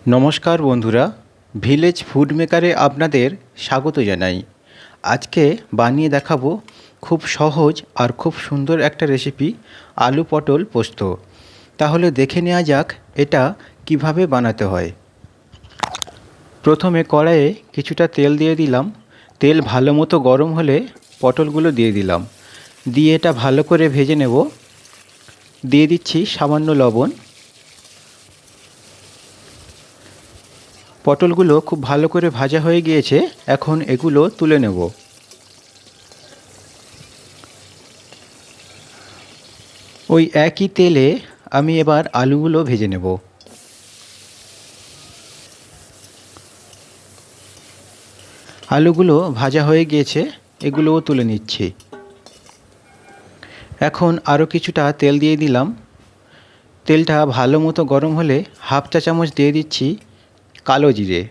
নমস্কার বন্ধুরা, village food মেকারে আপনাদের স্বাগত জানাই। আজকে বানিয়ে দেখাবো খুব সহজ আর খুব সুন্দর একটা রেসিপি, আলু পটল পোস্ত। তাহলে দেখে নেওয়া যাক এটা কিভাবে বানাতে হয়। প্রথমে কড়াইয়ে কিছুটা তেল দিয়ে দিলাম। তেল ভালো মতো গরম হলে পটলগুলো দিয়ে দিলাম। দিয়ে এটা ভালো করে ভেজে নেব। দিয়ে দিচ্ছি সামান্য লবণ। পটলগুলো খুব ভালো করে ভাজা হয়ে গিয়েছে, এখন এগুলো তুলে নেব। ওই একই তেলে আমি এবার আলুগুলো ভেজে নেব। আলুগুলো ভাজা হয়ে গিয়েছে, এগুলোও তুলে নিচ্ছি। এখন আরও কিছুটা তেল দিয়ে দিলাম। তেলটা ভালো মতো গরম হলে হাফ চা চামচ দিয়ে দিচ্ছি কালো জিরে।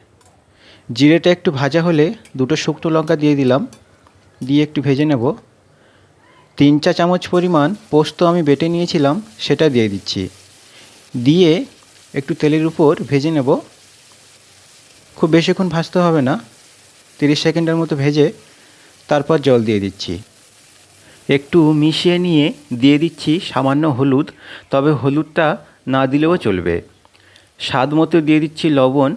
জিরেটা একটু ভাজা হলে দুটো শুকনো লঙ্কা দিয়ে দিলাম। দিয়ে একটু ভেজে নেব। 3 চা চামচ পরিমাণ পোস্ত আমি বেটে নিয়েছিলাম, সেটা দিয়ে দিচ্ছি। দিয়ে একটু তেলের উপর ভেজে নেব। খুব বেশিক্ষণ ভাজতে হবে না, 30 সেকেন্ডের মতো ভেজে তারপর জল দিয়ে দিচ্ছি। একটু মিশিয়ে নিয়ে দিয়ে দিচ্ছি সামান্য হলুদ, তবে হলুদটা না দিলেও চলবে। স্বাদ মতো দিয়ে দিচ্ছি লবণ।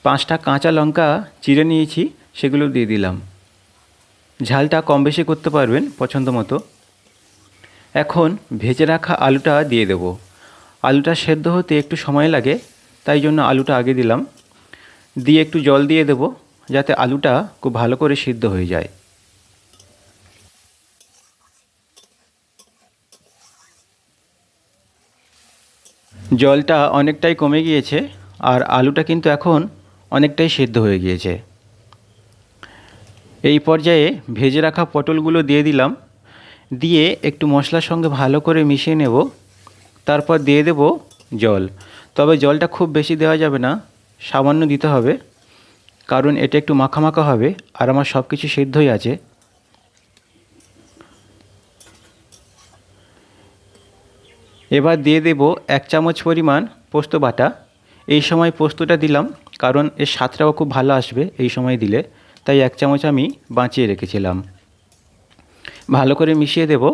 5টা কাঁচা লঙ্কা চিড়ে নিয়েছি, সেগুলো দিয়ে দিলাম। ঝালটা কম বেশি করতে পারবেন পছন্দ মতো। এখন ভেজে রাখা আলুটা দিয়ে দেব। আলুটা সেদ্ধ হতে একটু সময় লাগে, তাই জন্য আলুটা আগে দিলাম। দিয়ে একটু জল দিয়ে দেব, যাতে আলুটা খুব ভালো করে সিদ্ধ হয়ে যায়। জলটা অনেকটাই কমে গিয়েছে, আর আলুটা কিন্তু এখন অনেকটাই সিদ্ধ হয়ে গিয়েছে। এই পর্যায়ে ভেজে রাখা পটলগুলো দিয়ে দিলাম। দিয়ে একটু মশলার সঙ্গে ভালো করে মিশিয়ে নেব। তারপর দিয়ে দেব জল। তবে জলটা খুব বেশি দেওয়া যাবে না, সামান্য দিতে হবে, কারণ এটা একটু মাখা মাখা হবে আর আমার সব কিছু সিদ্ধই আছে। এবার দিয়ে দেব 1 চামচ পরিমাণ পোস্ত বাটা। এই সময় পোস্তটা দিলাম কারণ এর স্বাদটাও খুব ভালো আসবে এই সময় দিলে, তাই 1 চামচ আমি বাঁচিয়ে রেখেছিলাম। ভালো করে মিশিয়ে দেব।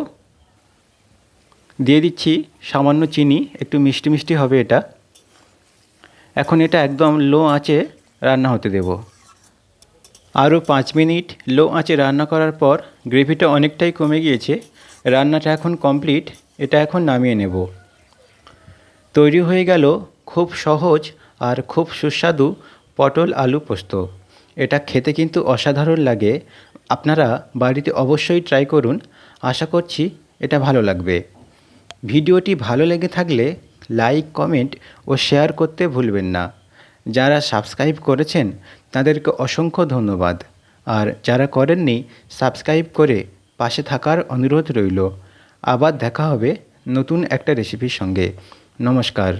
দিয়ে দিচ্ছি সামান্য চিনি, একটু মিষ্টি মিষ্টি হবে এটা। এখন এটা একদম লো আঁচে রান্না হতে দেব। আরও 5 মিনিট লো আঁচে রান্না করার পর গ্রেভিটা অনেকটাই কমে গিয়েছে। রান্নাটা এখন কমপ্লিট, এটা এখন নামিয়ে নেব। তৈরি হয়ে গেল খুব সহজ আর খুব সুস্বাদু পটল আলু পোস্ত। এটা খেতে কিন্তু অসাধারণ লাগে। আপনারা বাড়িতে অবশ্যই ট্রাই করুন, আশা করছি এটা ভালো লাগবে। ভিডিওটি ভালো লেগে থাকলে লাইক, কমেন্ট ও শেয়ার করতে ভুলবেন না। যারা সাবস্ক্রাইব করেছেন তাদেরকে অসংখ্য ধন্যবাদ, আর যারা করেননি সাবস্ক্রাইব করে পাশে থাকার অনুরোধ রইল। আবার দেখা হবে নতুন একটা রেসিপির সঙ্গে। নমস্কার।